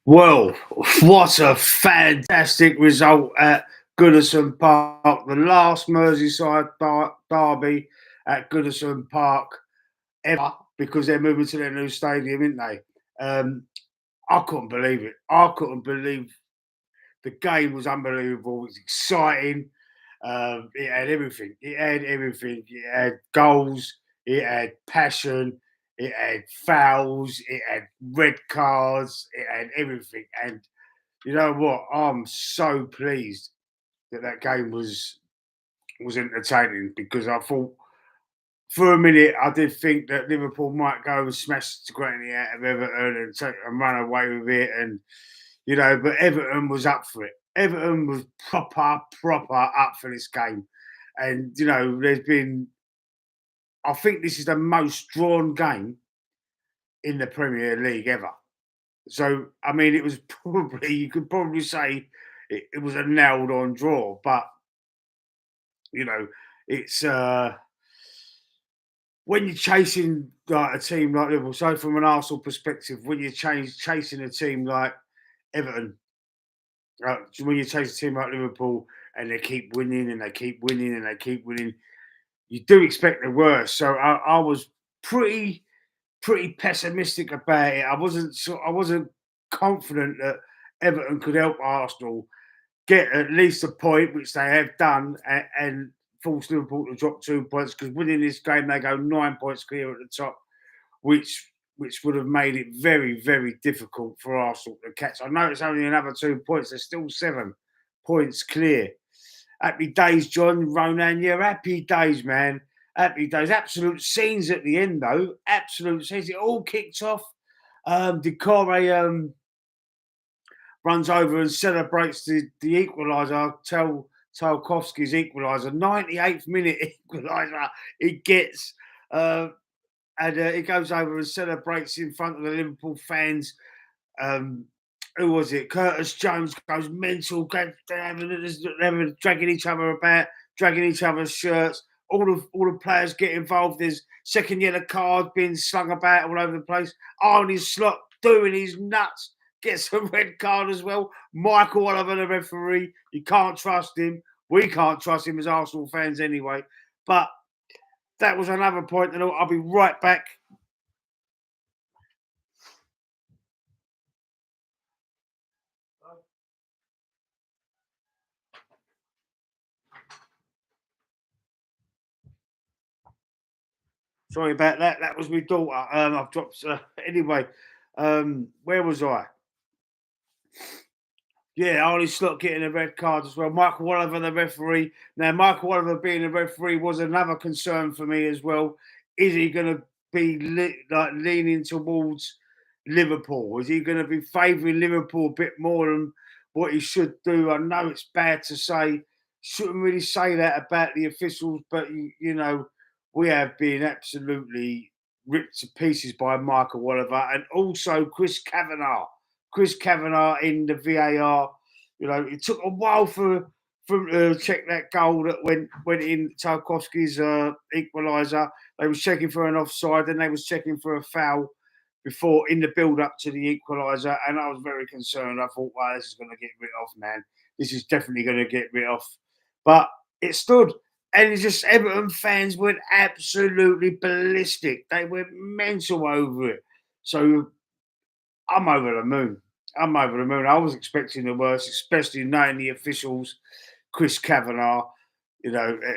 Well, what a fantastic result at Goodison Park, the last Merseyside derby at Goodison Park ever, because they're moving to their new stadium, aren't they? I couldn't believe it. I couldn't believe the game was unbelievable. It was exciting. It had everything. It had everything. It had goals. It had passion. It had fouls. It had red cards. It had everything. And you know what? I'm so pleased that that game was entertaining, because I thought for a minute I did think that Liverpool might go and smash the granny out of Everton and run away with it, and but Everton was up for it. Everton was proper up for this game, and there's been. I think this is the most drawn game in the Premier League ever. So I mean, it was probably you could probably say it was a nailed on draw, but you know, it's when you're chasing like a team like Liverpool. So from an Arsenal perspective, when you're chasing a team like Everton, when you chase a team like Liverpool and they keep winning and they keep winning and they keep winning, you do expect the worst. So I was pretty pessimistic about it. I wasn't confident that Everton could help Arsenal get at least a point, which they have done, and force Liverpool to drop 2 points, because winning this game they go 9 points clear at the top, which would have made it very difficult for Arsenal to catch. I know it's only another 2 points; they're still 7 points clear. Happy days, John Ronan. Yeah, happy days, man. Happy days. Absolute scenes at the end, though. Absolute scenes. It all kicked off. Decore runs over and celebrates the equaliser. Tarkowski's equaliser. 98th minute equaliser. It gets. And he goes over and celebrates in front of the Liverpool fans. Um, who was it? Curtis Jones goes mental, dragging each other about, dragging each other's shirts. All the players get involved. There's second yellow card being slung about all over the place. Arne Slot doing his nuts, gets a red card as well. Michael Oliver, the referee, you can't trust him. We can't trust him as Arsenal fans anyway. But that was another point, and I'll be right back. Sorry about that. That was my daughter. I've dropped. Anyway, where was I? Yeah, Arne Slot getting a red card as well. Michael Oliver, the referee. Now, Michael Oliver being a referee was another concern for me as well. Is he going to be leaning towards Liverpool? Is he going to be favouring Liverpool a bit more than what he should do? I know it's bad to say, shouldn't really say that about the officials, but we have been absolutely ripped to pieces by Michael Oliver, and also Chris Kavanagh. Chris Kavanagh in the VAR. It took a while for to check that goal that went in Tarkowski's equaliser. They was checking for an offside, then they was checking for a foul before, in the build up to the equaliser, and I was very concerned. I thought, wow, this is going to get writ off, man. This is definitely going to get writ off. But it stood. And it's just Everton fans went absolutely ballistic. They went mental over it. So I'm over the moon. I'm over the moon. I was expecting the worst, especially knowing the officials. Chris Kavanagh,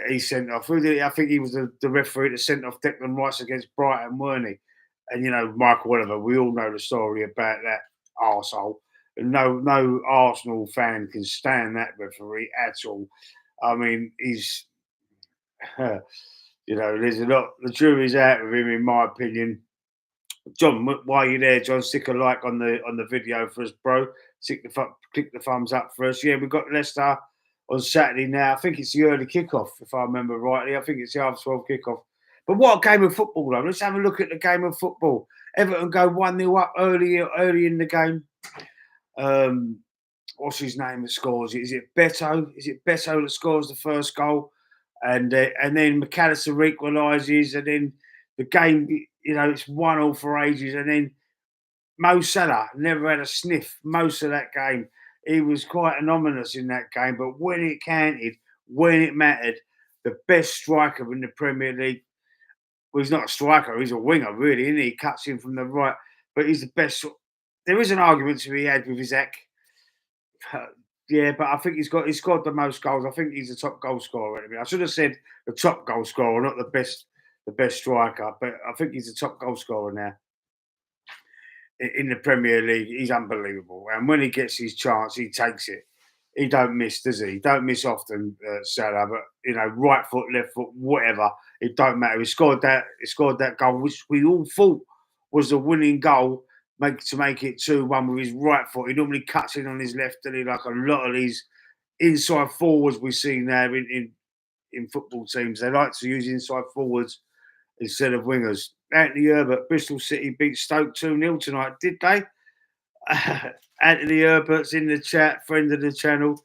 he sent off. I think he was the referee that sent off Declan Rice against Brighton, weren't he? And Michael Oliver. We all know the story about that arsehole. No Arsenal fan can stand that referee at all. I mean, he's, there's a lot. The jury's out with him, in my opinion. John, while you're there, John, stick a like on the video for us, bro. Click the thumbs up for us. Yeah, we've got Leicester on Saturday now. I think it's the early kickoff, if I remember rightly. I think it's the half-12 kickoff. But what a game of football, though. Let's have a look at the game of football. Everton go 1-0 up early in the game. What's his name that scores? Is it Beto? Is it Beto that scores the first goal? And then McAllister equalises, and then the game, it's 1-1 for ages, and then Mo Salah never had a sniff most of that game. He was quite anonymous in that game, but when it counted, when it mattered, the best striker in the Premier League. Well, he's not a striker; he's a winger, really, isn't he? He cuts in from the right, but he's the best. There is an argument to be had with Isaac. Yeah, but I think he's scored the most goals. I think he's the top goal scorer. I should have said the top goal scorer, not the best striker. But I think he's the top goal scorer now in the Premier League. He's unbelievable, and when he gets his chance, he takes it. He don't miss, does he? He don't miss often, Salah. But right foot, left foot, whatever, it don't matter. He scored that. He scored that goal, which we all thought was the winning goal, to make it 2-1 with his right foot. He normally cuts in on his left, and he like a lot of these inside forwards we see now in football teams. They like to use inside forwards instead of wingers. Anthony Herbert, Bristol City beat Stoke 2-0 tonight, did they? Anthony Herbert's in the chat, friend of the channel.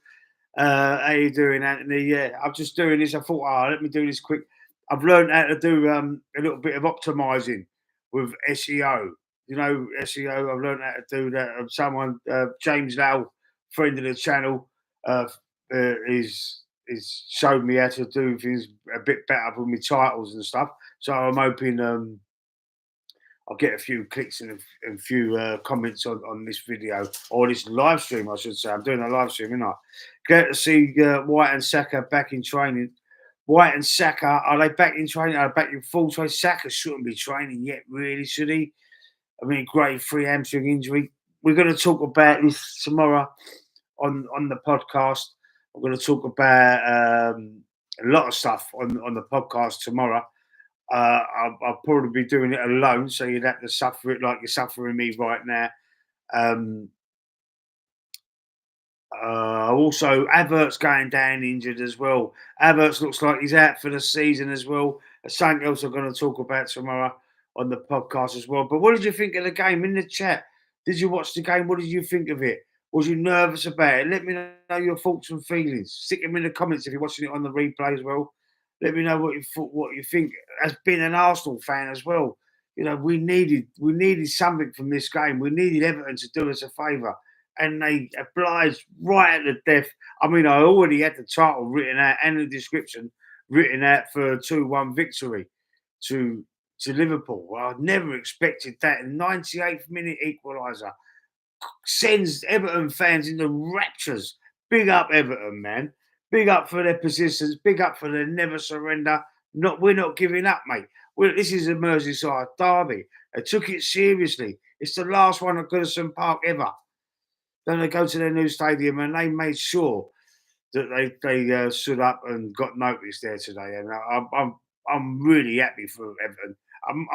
How you doing, Anthony? Yeah, I'm just doing this. I thought, let me do this quick. I've learned how to do a little bit of optimizing with SEO. SEO. I've learned how to do that. Someone, James Lau, friend of the channel, is showed me how to do things a bit better with my titles and stuff. So I'm hoping I'll get a few clicks and a few comments on this video, or this live stream, I should say. I'm doing a live stream, aren't I? Glad to see White and Saka back in training. White and Saka, are they back in training? Are they back in full training? Saka shouldn't be training yet, really, should he? I mean, grade 3 hamstring injury. We're going to talk about this tomorrow on the podcast. I'm going to talk about a lot of stuff on the podcast tomorrow. I'll probably be doing it alone, so you'd have to suffer it like you're suffering me right now. Also, Havertz going down injured as well. Havertz looks like he's out for the season as well. Something else I'm going to talk about tomorrow on the podcast as well. But what did you think of the game in the chat? Did you watch the game? What did you think of it? Was you nervous about it? Let me know your thoughts and feelings. Stick them in the comments if you're watching it on the replay as well. Let me know what you think. As being an Arsenal fan as well, we needed something from this game. We needed Everton to do us a favour, and they obliged right at the death. I mean, I already had the title written out and the description written out for a 2-1 victory to Liverpool. Well, I never expected that. 98th minute equaliser sends Everton fans into raptures. Big up Everton, man. Big up for their persistence. Big up for their never surrender. We're not giving up, mate. This is a Merseyside derby. They took it seriously. It's the last one at Goodison Park ever. Then they go to their new stadium, and they made sure that they stood up and got noticed there today. And I'm really happy for Everton.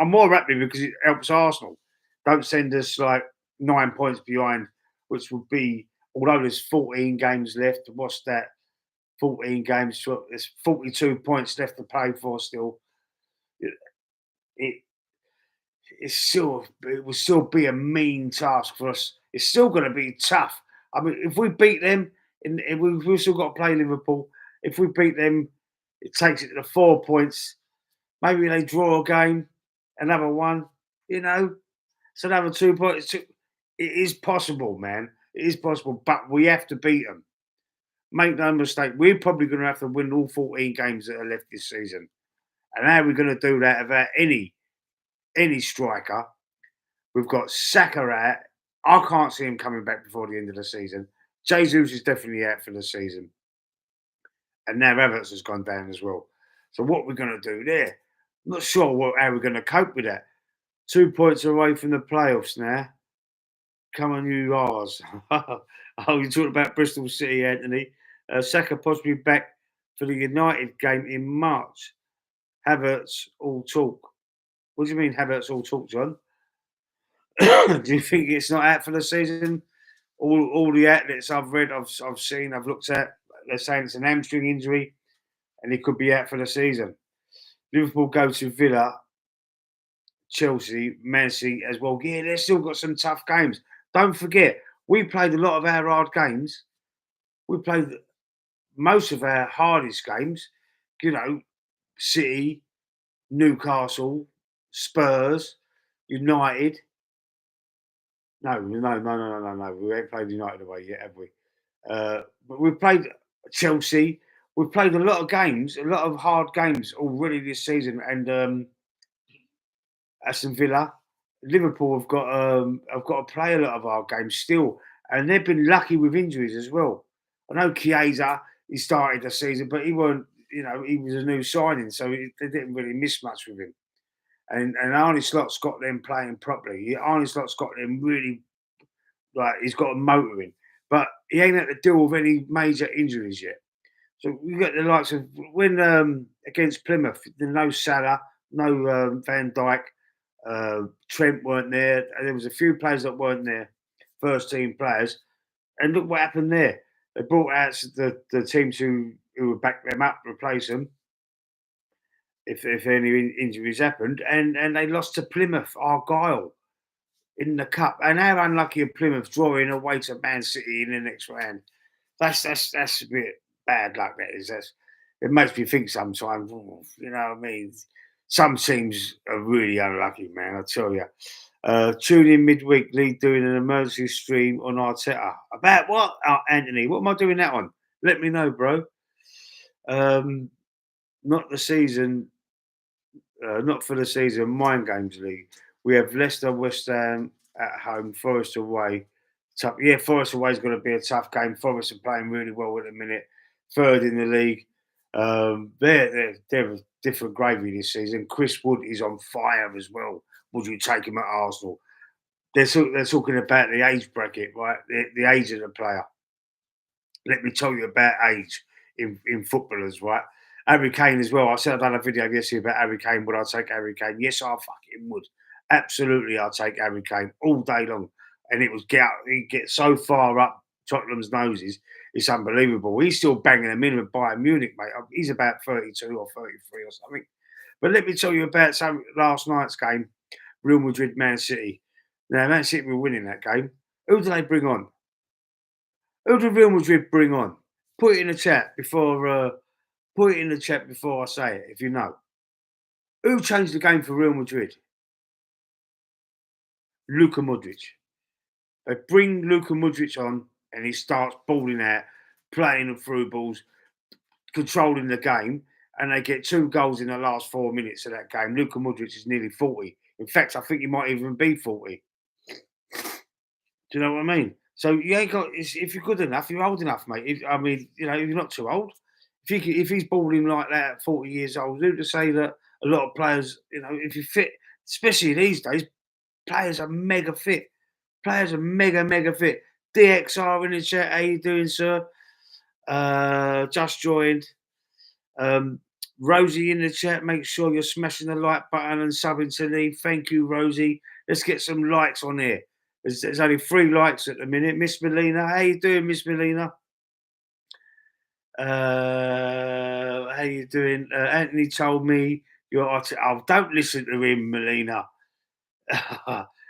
I'm more happy because it helps Arsenal. Don't send us like 9 points behind, which would be, although there's 14 games left. What's that? 14 games. There's 42 points left to play for still. It will still be a mean task for us. It's still going to be tough. I mean, if we beat them, we've still got to play Liverpool. If we beat them, it takes it to the 4 points. Maybe they draw a game, another one. It's another 2 points. It is possible, man. It is possible, but we have to beat them. Make no mistake, we're probably going to have to win all 14 games that are left this season. And how are we going to do that without any striker? We've got Saka out. I can't see him coming back before the end of the season. Jesus is definitely out for the season. And now Havertz has gone down as well. So what we're going to do there? I'm not sure how we're going to cope with that. 2 points away from the playoffs now. Come on, you R's. You talked about Bristol City, Anthony. Saka possibly back for the United game in March. Havertz all talk. What do you mean Havertz all talk, John? Do you think it's not out for the season? All the outlets I've read, I've seen, I've looked at, they're saying it's an hamstring injury and he could be out for the season. Liverpool go to Villa, Chelsea, Man City as well. Yeah, they've still got some tough games. Don't forget, we played a lot of our hard games. We played most of our hardest games. City, Newcastle, Spurs, United. No. We ain't played United away yet, have we? But we've played Chelsea. We've played a lot of games, a lot of hard games already this season, and Aston Villa, Liverpool have got to play a lot of our games still, and they've been lucky with injuries as well. I know Chiesa, he started the season, but he weren't. He was a new signing, so they didn't really miss much with him. And Arne Slot's got them playing properly. Arne Slot's got them really like he's got a motor in, but he ain't had to deal with any major injuries yet. So we got the likes of when against Plymouth, there's no Salah, no Van Dijk, Trent weren't there. And there was a few players that weren't there, first team players, and look what happened there. They brought out the teams who would back them up, replace them if any injuries happened, and they lost to Plymouth, Argyle in the cup. And how unlucky are Plymouth drawing away to Man City in the next round? That's a bit bad luck. That is. It makes me think sometimes. You know what I mean? Some teams are really unlucky, man. I tell you. Tune in midweek. Lee doing an emergency stream on Arteta about what? Anthony, what am I doing that on? Let me know, bro. Not the season. Not for the season. Mind Games League. We have Leicester, West Ham at home, Forest away. Tough. Yeah, Forest away is going to be a tough game. Forest are playing really well at the minute, third in the league. They're a different gravy this season. Chris Wood is on fire as well. Would you take him at Arsenal? They're talking about the age bracket, right? The age of the player. Let me tell you about age in footballers, right? Harry Kane as well. I said I've done a video yesterday about Harry Kane. Would I take Harry Kane? Yes, I fucking would. Absolutely, I'll take Harry Kane all day long. And it was he gets so far up Tottenham's noses, it's unbelievable. He's still banging them in with Bayern Munich, mate. He's about 32 or 33 or something. But let me tell you about some last night's game, Real Madrid, Man City. Now, Man City were winning that game. Who do they bring on? Who did Real Madrid bring on? Put it in the chat before. Put it in the chat before I say it, if you know. Who changed the game for Real Madrid? Luka Modric. They bring Luka Modric on, and he starts balling out, playing the through balls, controlling the game, and they get 2 goals in the last 4 minutes of that game. Luka Modric is nearly 40. In fact, I think he might even be 40. Do you know what I mean? So you ain't got. If you're good enough, you're old enough, mate. You're not too old. If he's balling like that at 40 years old, who to say that a lot of players, if you fit, especially these days, players are mega fit. Players are mega fit. DXR in the chat. How you doing, sir? Just joined. Rosie in the chat. Make sure you're smashing the like button and subbing to Lee. Thank you, Rosie. Let's get some likes on here. There's only 3 likes at the minute. Miss Melina, how you doing, Miss Melina? How you doing? Anthony told me don't listen to him, Melina.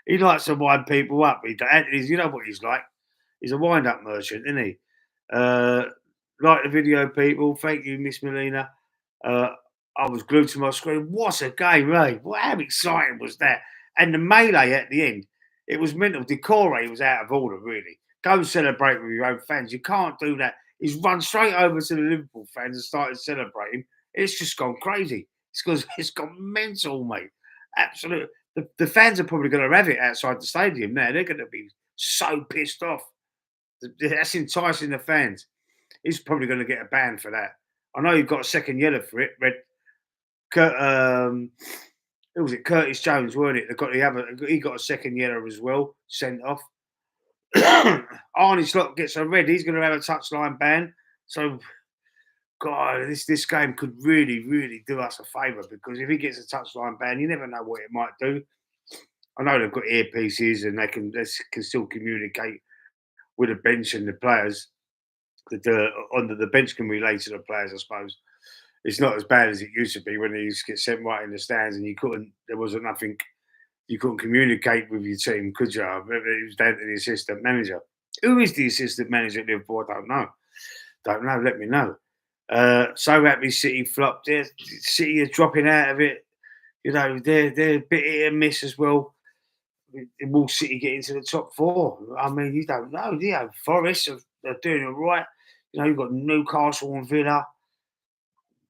He likes to wind people up. Anthony's, you know what he's like. He's a wind-up merchant, isn't he? Like the video, people. Thank you, Miss Melina. I was glued to my screen. What a game, eh? How exciting was that? And the melee at the end, it was mental. Decore was out of order, really. Go and celebrate with your own fans. You can't do that. He's run straight over to the Liverpool fans and started celebrating. It's just gone crazy. It's gone mental, mate. Absolutely. The fans are probably going to have it outside the stadium now. They're going to be so pissed off. That's enticing the fans. He's probably going to get a ban for that. I know he got a second yellow for it. Who was it? Curtis Jones, weren't it? He got a second yellow as well, sent off. Arne Slot gets a red. He's going to have a touchline ban. So, God, this game could really do us a favour, because if he gets a touchline ban, you never know what it might do. I know they've got earpieces and they can still communicate with the bench and the players. Under the bench can relate to the players, I suppose. It's not as bad as it used to be when they used to get sent right in the stands and there wasn't nothing, you couldn't communicate with your team, could you? It was down to the assistant manager. Who is the assistant manager at Liverpool? I don't know. Let me know. So happy City flopped. City are dropping out of it. They're a bit hit and miss as well. will City get into the top four? I mean, you don't know. Forest are doing it right. You've got Newcastle and Villa.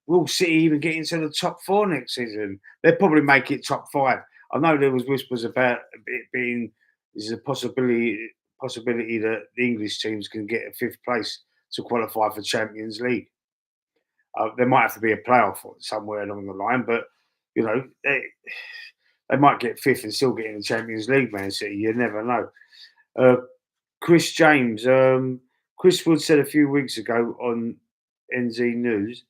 Will City even get into the top four next season? They'll probably make it top five. I know there was whispers about it being there's a possibility that the English teams can get a fifth place to qualify for Champions League. There might have to be a playoff somewhere along the line, but you know they might get fifth and still get in the Champions League. Man City, you never know. Uh, Chris James, Chris Wood said a few weeks ago on NZ News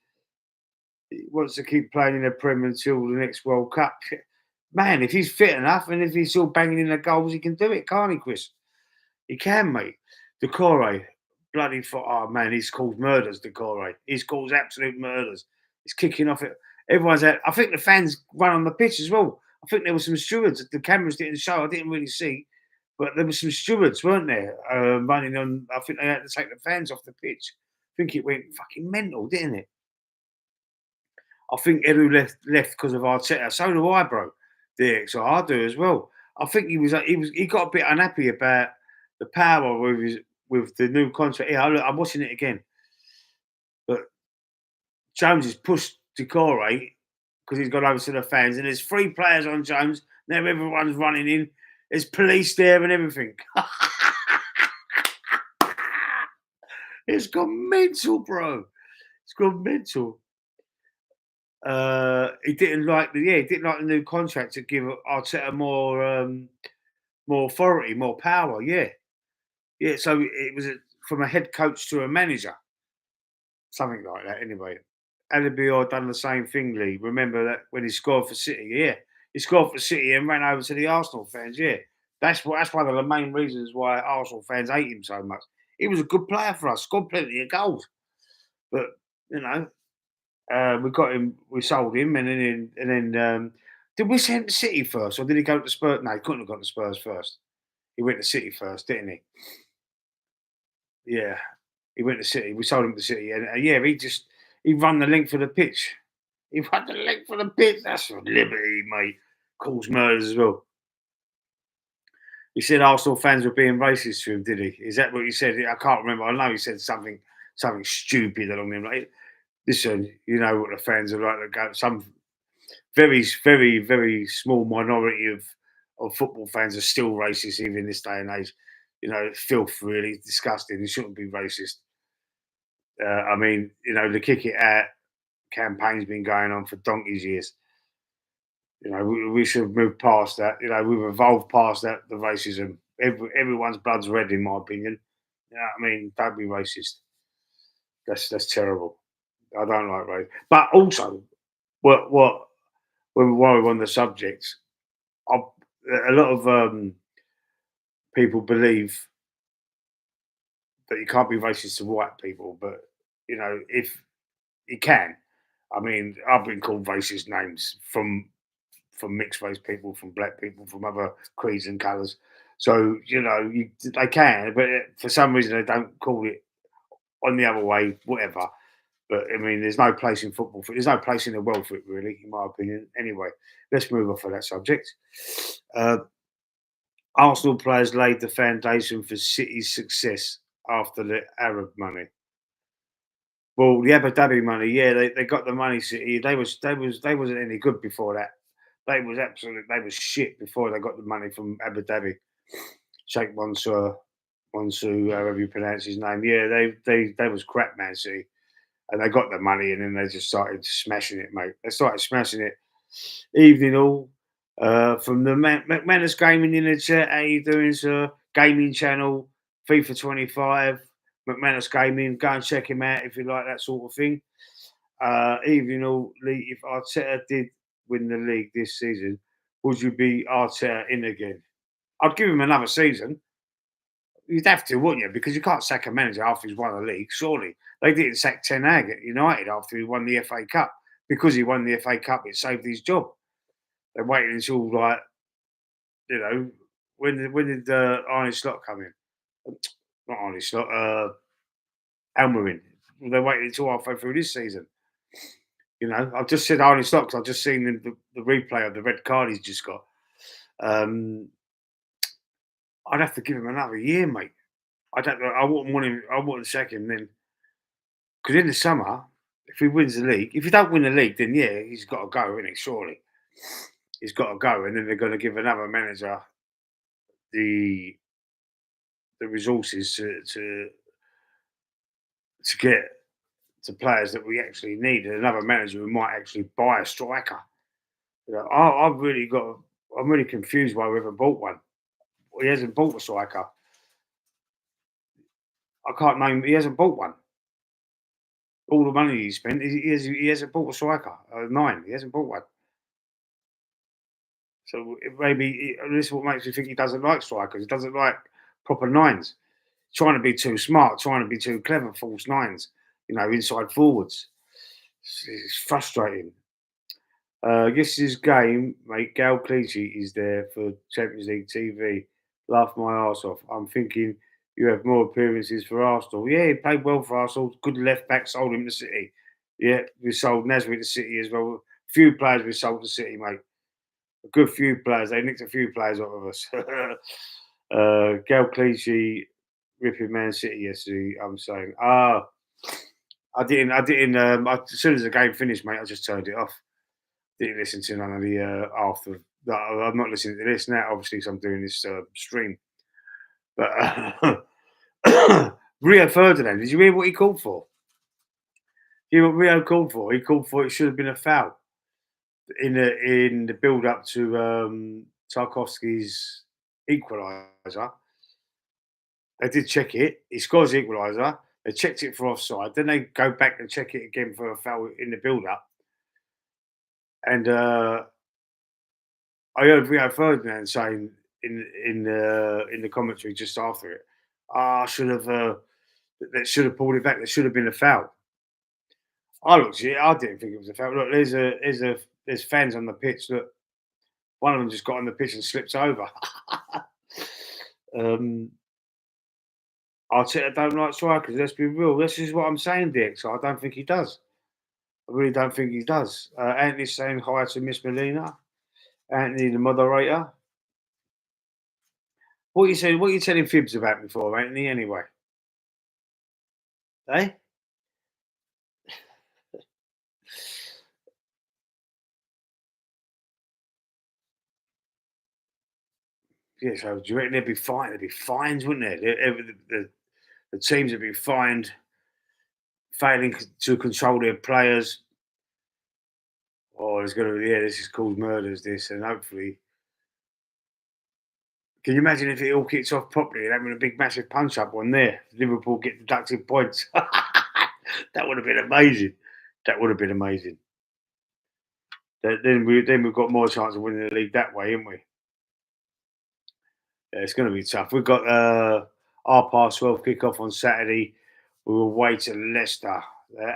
he wants to keep playing in the Premier until the next World Cup. Man, if he's fit enough and if he's still banging in the goals, he can do it, can't he, Chris? He can, mate. Decore, bloody for oh man, he's caused murders, Decore. He's caused absolute murders. He's kicking off it. Everyone's out. I think the fans run on the pitch as well. I think there were some stewards. The cameras didn't show. I didn't really see, but there were some stewards, weren't there, running on. I think they had to take the fans off the pitch. I think it went fucking mental, didn't it? I think Edu left because of Arteta. So do I, bro. So I do as well. I think he got a bit unhappy about the power with the new contract. Yeah, look, I'm watching it again. But Jones has pushed Decore because he's gone over to the fans, and there's 3 players on Jones. Now everyone's running in. There's police there and everything. It's gone mental, bro. It's gone mental. He didn't like the new contract to give Arteta more authority, more power. Yeah. So it was from a head coach to a manager, something like that. Anyway, Adebayor done the same thing. Lee, remember that when he scored for City? Yeah, he scored for City and ran over to the Arsenal fans. Yeah, that's one of the main reasons why Arsenal fans hate him so much. He was a good player for us, scored plenty of goals, but you know. We got him. We sold him, and then did we send him to City first, or did he go to Spurs? No, he couldn't have gone to Spurs first. He went to City first, didn't he? Yeah, he went to City. We sold him to City, and yeah, he run the length of the pitch. He ran the length of the pitch. That's liberty, mate. Calls murders as well. He said Arsenal fans were being racist to him, did he? Is that what he said? I can't remember. I know he said something stupid along them like. Listen, you know what the fans are like. Some very, very, very small minority of football fans are still racist even in this day and age. Filth really disgusting. It shouldn't be racist. I mean, the kick it out campaign's been going on for donkey's years. We should have moved past that. We've evolved past that. The racism. Everyone's blood's red, in my opinion. I mean, don't be racist. That's terrible. I don't like race. But also, while we're on the subject, a lot of people believe that you can't be racist to white people, but if you can, I mean, I've been called racist names from mixed race people, from black people, from other creeds and colours. So they can, but for some reason they don't call it on the other way, whatever. But I mean, there's no place in football for it. There's no place in the world for it, really, in my opinion. Anyway, let's move off of that subject. Arsenal players laid the foundation for City's success after the Arab money. Well, the Abu Dhabi money, yeah, they got the money. City, they wasn't any good before that. They was shit before they got the money from Abu Dhabi. Sheikh Mansour, however you pronounce his name, yeah, they was crap, Man City. And they got the money, and then they just started smashing it, mate. They started smashing it. Evening all. From the McManus Gaming in the chat, how you doing, sir? Gaming channel, FIFA 25, McManus Gaming. Go and check him out if you like that sort of thing. Evening all. Lee, if Arteta did win the league this season, would you be Arteta in again? I'd give him another season. You'd have to, wouldn't you? Because you can't sack a manager after he's won the league, surely. They didn't sack Ten Hag at United after he won the FA Cup. Because he won the FA Cup, it saved his job. They waited until, when did Arne Slot come in? Not Arne Slot, Almerin. They waited until halfway through this season. I've just said Arne Slot because I've just seen the replay of the red card he's just got. I'd have to give him another year, mate. I don't know. I wouldn't want him. I wouldn't sack him then, because in the summer, if he wins the league, if he don't win the league, then yeah, he's got to go, isn't he? Surely he's got to go, and then they're going to give another manager the resources to get to players that we actually need, and another manager who might actually buy a striker. You know, I've really got. I'm really confused why we haven't bought one. He hasn't bought a striker. I can't name. He hasn't bought one. All the money he spent, he hasn't bought a striker. 9. He hasn't bought one. So this is what makes me think he doesn't like strikers. He doesn't like proper nines. Trying to be too smart, trying to be too clever, false nines. You know, inside forwards. It's frustrating. Yesterday's game, mate. Gal Clichy is there for Champions League TV. Laugh my arse off. I'm thinking you have more appearances for Arsenal. Yeah, he played well for Arsenal. Good left back. Sold him to City. Yeah, we sold Nasri to City as well. Few players we sold to City, mate. A good few players. They nicked a few players off of us. Gal Clichy ripping Man City yesterday. I'm saying, as soon as the game finished, mate, I just turned it off. Didn't listen to none of the after. I'm not listening to this now, obviously, because I'm doing this stream. But Rio Ferdinand, did you hear what he called for? You know what Rio called for? He called for it should have been a foul in the build up to Tarkowski's equaliser. They did check it. He scores the equaliser. They checked it for offside. Then they go back and check it again for a foul in the build up. And I heard Rio Ferdinand saying in the commentary just after it, "Ah, should have they should have pulled it back. There should have been a foul." I looked at it. I didn't think it was a foul. Look, there's fans on the pitch. Look, one of them just got on the pitch and slipped over. Arteta don't like strikers. Let's be real. This is what I'm saying, DX. I don't think he does. I really don't think he does. Anthony's saying hi to Miss Melina. Anthony, the moderator. What you saying? What you telling fibs about me for, Anthony? Anyway, eh? Yeah. So do you reckon there'd be fine? There'd be fines, wouldn't there? The teams would be fined, failing to control their players. Oh, there's going to be this is called murders. This and hopefully. Can you imagine if it all kicks off properly and having a big massive punch up on there? Liverpool get deducted points. That would have been amazing. That would have been amazing. Then we've got more chance of winning the league that way, haven't we? Yeah, it's going to be tough. We've got 12:30 kick-off on Saturday. We will wait to Leicester.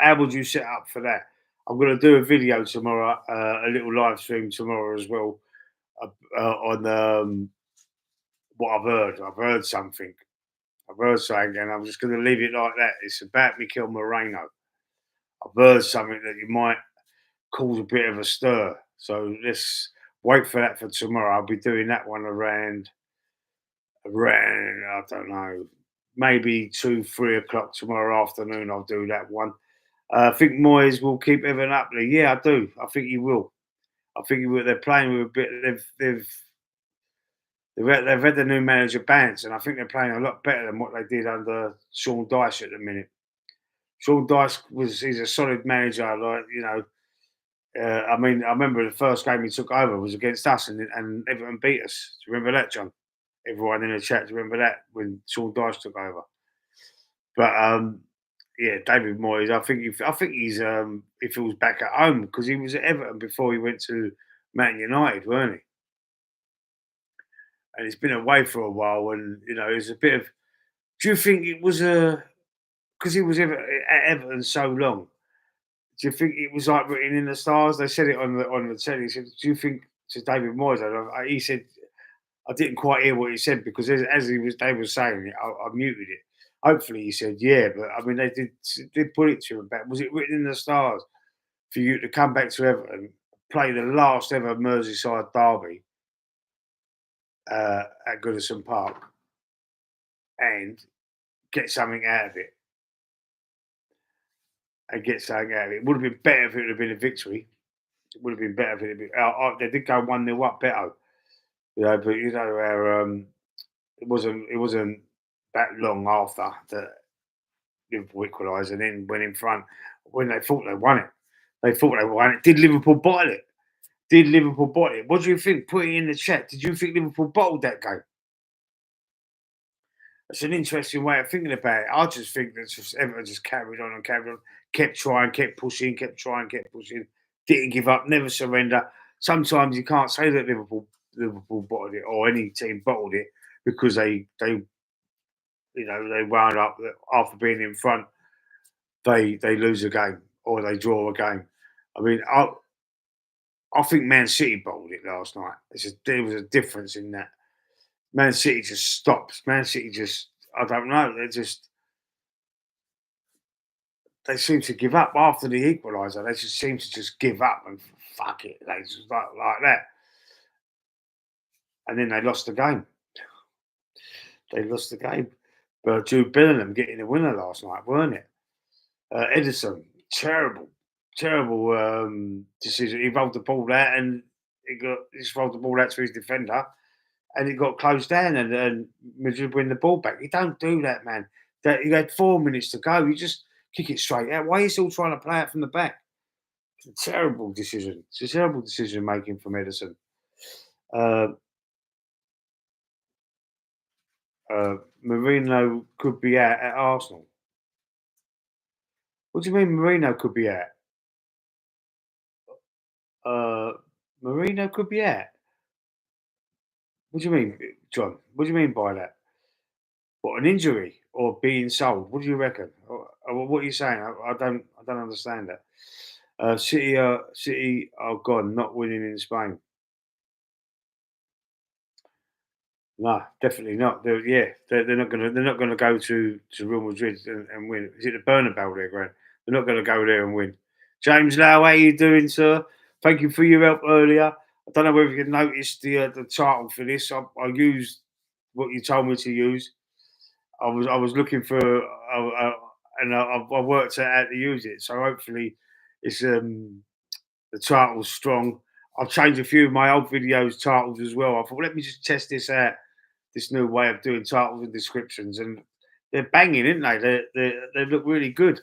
How would you set up for that? I'm going to do a video tomorrow, a little live stream tomorrow as well on what I've heard. I've heard something. I've heard something, and I'm just going to leave it like that. It's about Mikel Moreno. I've heard something that you might cause a bit of a stir. So let's wait for that for tomorrow. I'll be doing that one around I don't know, maybe 2-3 o'clock tomorrow afternoon. I'll do that one. I think Moyes will keep Everton up there. Yeah, I do. I think he will. I think he will. They're playing with a bit. They've had the new manager bounce, and I think they're playing a lot better than what they did under Sean Dyche at the minute. Sean Dyche he's a solid manager. Like I mean, I remember the first game he took over was against us, and Everton beat us. Do you remember that, John? Everyone in the chat, do you remember that when Sean Dyche took over? But yeah, David Moyes. I think he's he feels back at home because he was at Everton before he went to Man United, weren't he? And he's been away for a while, and it was a bit of. Do you think it was because he was at Everton so long? Do you think it was like written in the stars? They said it on the telly. He said, "Do you think to David Moyes?" He said, "I didn't quite hear what he said because as they were saying it, I muted it. Hopefully, he said, yeah, but I mean, they did put it to him back. Was it written in the stars for you to come back to Everton, play the last ever Merseyside derby at Goodison Park, and get something out of it. And get something out of it. It would have been better if it would have been a victory. It would have been better if it had been. They did go 1-0 up, better, but how it wasn't that long after that Liverpool equalised and then went in front when they thought they won it. They thought they won it. Did Liverpool bottle it? Did Liverpool bottle it? What do you think? Put it in the chat. Did you think Liverpool bottled that game? It's an interesting way of thinking about it. I just think that Everton just carried on and carried on, kept trying, kept pushing, kept trying, kept pushing, didn't give up, never surrender. Sometimes you can't say that Liverpool bottled it or any team bottled it because they wound up that after being in front, they lose a game or they draw a game. I mean, I think Man City bottled it last night. There was a difference in that. Man City just stops. Man City just, I don't know. They seem to give up after the equaliser. They just seem to just give up and fuck it. They just like that. And then they lost the game. They lost the game. But Jude Bellingham getting the winner last night, weren't it? Edison, terrible decision. He rolled the ball out and just rolled the ball out to his defender and it got closed down and Madrid win the ball back. You don't do that, man. You had 4 minutes to go. You just kick it straight out. Why are you still trying to play it from the back? It's a terrible decision. It's a terrible decision making from Edison. Marino could be out at Arsenal. What do you mean Marino could be out? Marino could be out. What do you mean, John? What do you mean by that? What, an injury or being sold? What do you reckon? What are you saying? I don't understand that. City are gone, not winning in Spain. No, definitely not. They're not gonna go to Real Madrid and win. Is it the Bernabeu they're going? They're not gonna go there and win. James Lau, how you doing, sir? Thank you for your help earlier. I don't know whether you noticed the title for this. I used what you told me to use. I was looking for, and I worked out how to use it. So hopefully, it's the title's strong. I've changed a few of my old videos titles as well. I thought, let me just test this out, this new way of doing titles and descriptions, and they're banging, aren't they? They look really good.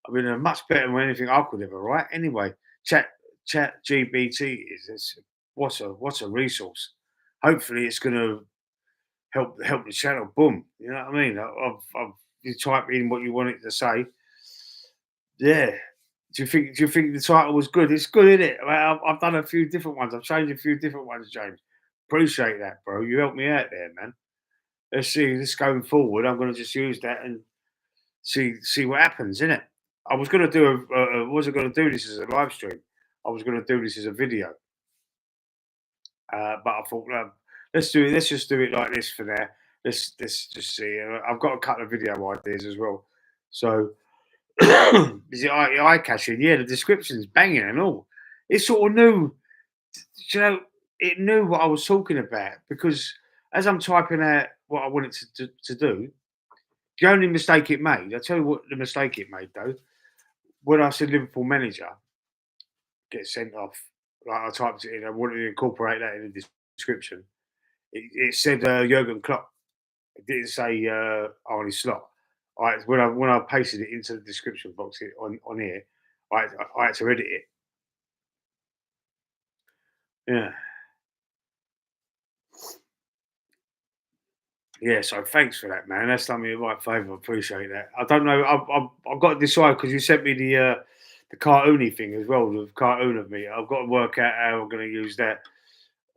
I mean, they're much better than anything I could ever write. Anyway, chat GBT is what's a resource. Hopefully, it's going to help the channel. Boom. You know what I mean? You type in what you want it to say. Yeah. Do you think the title was good? It's good, isn't it? I've done a few different ones. I've changed a few different ones, James. Appreciate that, bro. You helped me out there, man. Let's see this going forward. I'm going to just use that and see what happens, innit? I was going to do wasn't going to do this as a live stream. I was going to do this as a video, but I thought, let's do it. Let's just do it like this for now. Let's just see. I've got a couple of video ideas as well. So, is it eye catching? Yeah, the description's banging and all. It sort of knew, it knew what I was talking about because as I'm typing out what I wanted to do, the only mistake it made, I'll tell you what the mistake it made though, when I said Liverpool manager gets sent off, like I typed it in, I wanted to incorporate that in the description. It said Jurgen Klopp. It didn't say Arne Slot. When I pasted it into the description box on here, I had to edit it. Yeah. Yeah, so thanks for that, man. That's done me a right favour. I appreciate that. I don't know. I've got to decide because you sent me the cartoony thing as well, the cartoon of me. I've got to work out how I'm going to use that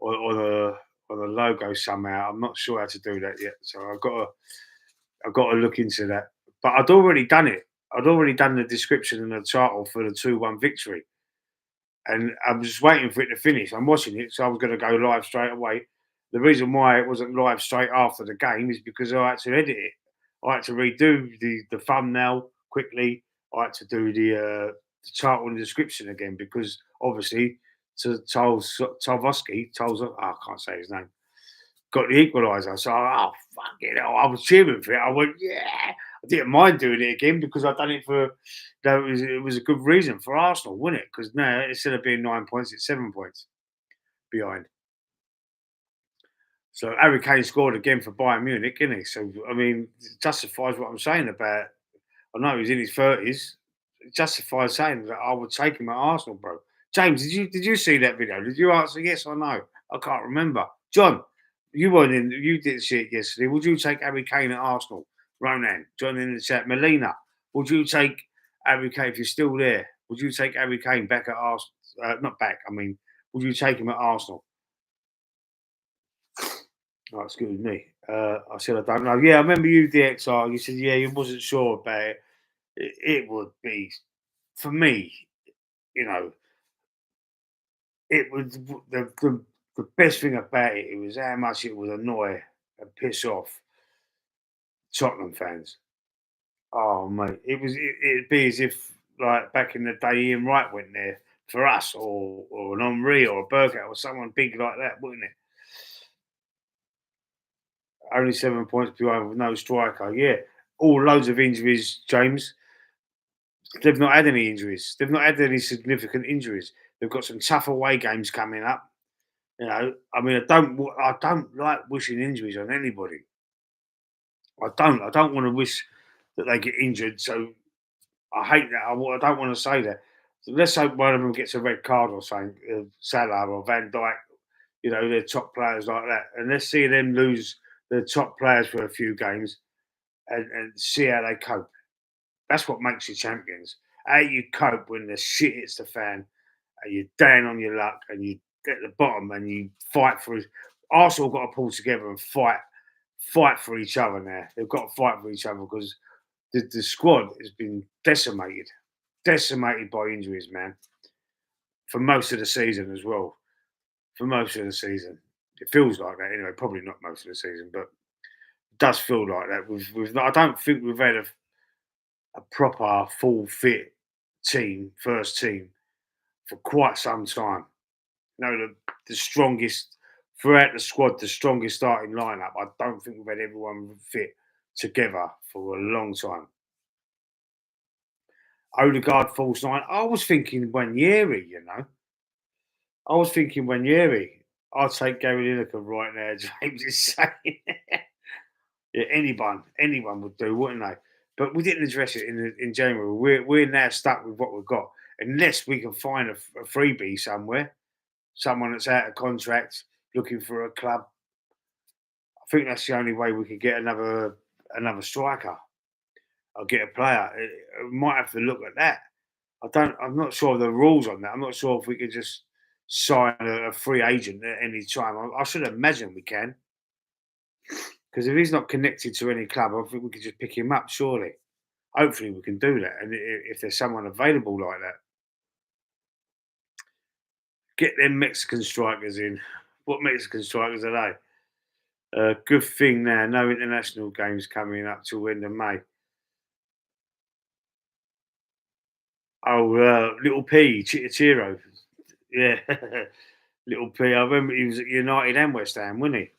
on the logo somehow. I'm not sure how to do that yet, so I've got to look into that. But I'd already done it. I'd already done the description and the title for the 2-1 victory, and I'm just waiting for it to finish. I'm watching it, so I was going to go live straight away. The reason why it wasn't live straight after the game is because I had to edit it. I had to redo the thumbnail quickly. I had to do the title and description again because obviously to Tarkowski, I can't say his name. got the equaliser. So, oh, fuck it. I was cheering for it. I went, yeah. I didn't mind doing it again because I'd done it for, it was a good reason for Arsenal, wasn't it? Because now, instead of being 9 points, it's 7 points behind. So Harry Kane scored again for Bayern Munich, didn't he? So, I mean, it justifies what I'm saying about, I know he's in his 30s. It justifies saying that I would take him at Arsenal, bro. James, did you see that video? Did you answer yes or no? I can't remember. John, you weren't in. You didn't see it yesterday. Would you take Harry Kane at Arsenal? Ronan, John in the chat. Melina, would you take Harry Kane if you're still there? Would you take Harry Kane back at Arsenal? Not back. I mean, would you take him at Arsenal? Oh, excuse me. I said I don't know. Yeah, I remember you, DXR. You said yeah, you wasn't sure about it. It would be for me. You know, it was the best thing about it. It was how much it would annoy and piss off Tottenham fans. Oh mate, it'd be as if like back in the day, Ian Wright went there for us, or an Henri or a Bergkamp or someone big like that, wouldn't it? Only 7 points behind with no striker. Yeah, all loads of injuries, James. They've not had any injuries. They've not had any significant injuries. They've got some tough away games coming up. You know, I mean, I don't like wishing injuries on anybody. I don't. I don't want to wish that they get injured. So I hate that. I don't want to say that. So let's hope one of them gets a red card or something. Salah or Van Dijk. You know, they're top players like that, and let's see them lose their top players for a few games and see how they cope. That's what makes you champions. How you cope when the shit hits the fan and you're down on your luck and you get the bottom and you fight for it. Arsenal got to pull together and fight for each other now. They've got to fight for each other because the squad has been decimated by injuries, man, for most of the season as well. For most of the season, it feels like that anyway. Probably not most of the season, but it does feel like that. I don't think we've had a proper full fit team, first team, for quite some time. You know, the strongest throughout the squad, the strongest starting lineup. I don't think we've had everyone fit together for a long time. Odegaard false nine. I was thinking Wanyeri, you know. I was thinking Wanyeri. I'd take Gary Lineker right now. James is saying, yeah, anyone would do, wouldn't they? But we didn't address it in January. We're now stuck with what we've got, unless we can find a freebie somewhere, someone that's out of contract looking for a club. I think that's the only way we could get another striker or get a player. We might have to look at that. I'm not sure of the rules on that. I'm not sure if we could just sign a free agent at any time. I should imagine we can. Because if he's not connected to any club, I think we could just pick him up, surely. Hopefully we can do that. And if there's someone available like that, get them Mexican strikers in. What Mexican strikers are they? Good thing now, no international games coming up till end of May. Oh, Little P, Chiro. Yeah. Little P. I remember he was at United and West Ham, wasn't he?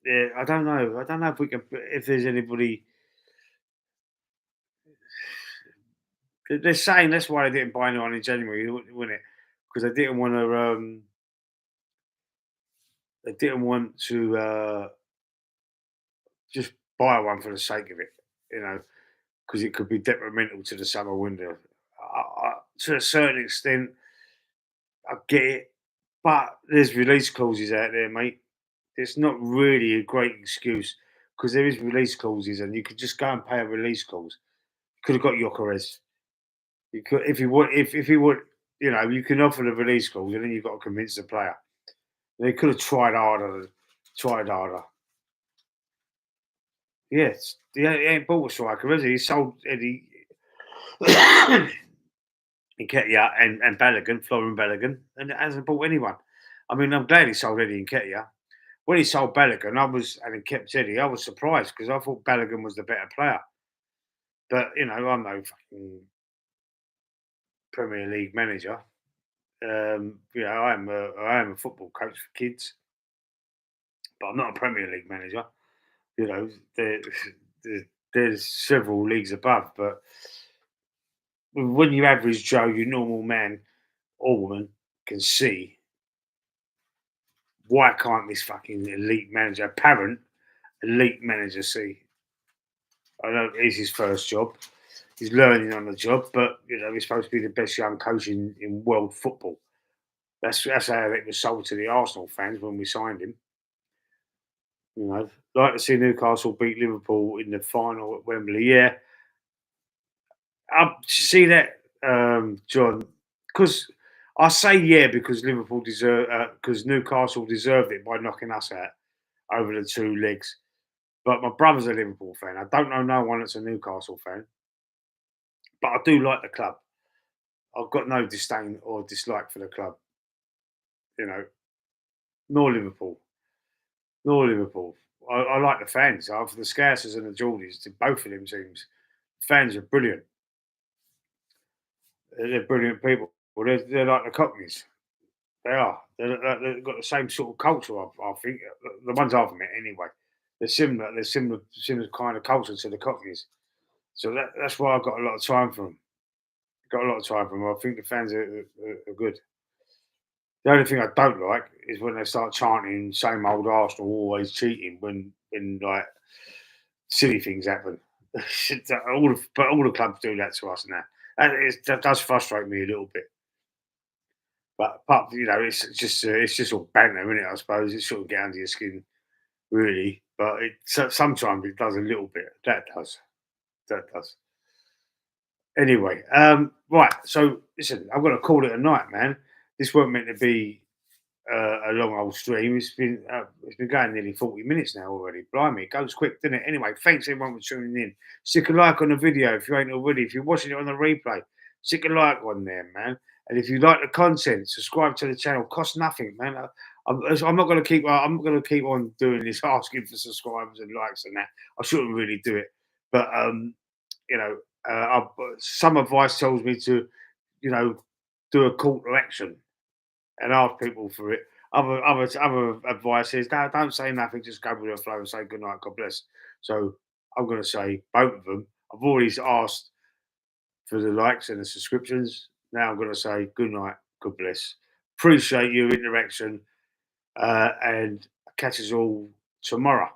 Yeah, I don't know. I don't know if we can, if there's anybody. They're saying that's why they didn't buy anyone in January, wasn't it? Because they didn't want to. They didn't want to just buy one for the sake of it, you know, because it could be detrimental to the summer window. To a certain extent, I get it, but there's release clauses out there, mate. It's not really a great excuse because there is release clauses, and you could just go and pay a release clause. You could have got Jokeres. You could, if you want, if you want, you know, you can offer the release clause, and then you've got to convince the player. They could have tried harder. Tried harder. Yes, he ain't bought a striker, has he? He sold Eddie Nketiah and Balogun, Florin Balogun, and it hasn't bought anyone. I mean, I'm glad he sold Eddie Nketiah. When he sold Balogun, and kept Eddie, I was surprised because I thought Balogun was the better player. But, you know, I'm no fucking Premier League manager. I am a football coach for kids, but I'm not a Premier League manager. You know, there, there's several leagues above, but when you average Joe, your normal man or woman can see, why can't this fucking apparent elite manager see? I know it's his first job. He's learning on the job, but he's supposed to be the best young coach in world football. That's how it was sold to the Arsenal fans when we signed him. Like to see Newcastle beat Liverpool in the final at Wembley. Yeah, I see that, John. Because I say yeah because because Newcastle deserved it by knocking us out over the two legs. But my brother's a Liverpool fan. I don't know no one that's a Newcastle fan, but I do like the club. I've got no disdain or dislike for the club. You know, nor Liverpool, nor Liverpool. I like the fans. For the Scousers and the Geordies, to both of them teams, fans are brilliant. They're brilliant people. Well, they're like the Cockneys. They are. They've got the same sort of culture. I think the ones I've met anyway. They're similar. They're similar kind of culture to the Cockneys. So that's why I've got a lot of time for them. Got a lot of time for them. I think the fans are good. The only thing I don't like is when they start chanting "same old Arsenal always cheating" when like silly things happen. All the clubs do that to us now. That does frustrate me a little bit. But it's just all banter, isn't it? I suppose it sort of get under your skin, really. But sometimes it does a little bit. That does. That does. Anyway, right. So listen, I'm going to call it a night, man. This weren't meant to be a long old stream. It's been going nearly 40 minutes now already. Blimey, it goes quick, doesn't it? Anyway, thanks everyone for tuning in. Stick a like on the video if you ain't already. If you're watching it on the replay, stick a like on there, man. And if you like the content, subscribe to the channel. Costs nothing, man. I'm not going to keep. I'm going to keep on doing this, asking for subscribers and likes and that. I shouldn't really do it, but you know, some advice tells me to, you know, do a call to action and ask people for it. Other advice is don't say nothing, just go with the flow and say good night, God bless. So I'm going to say both of them. I've always asked for the likes and the subscriptions. Now I'm going to say good night, God bless. Appreciate your interaction, and catch us all tomorrow.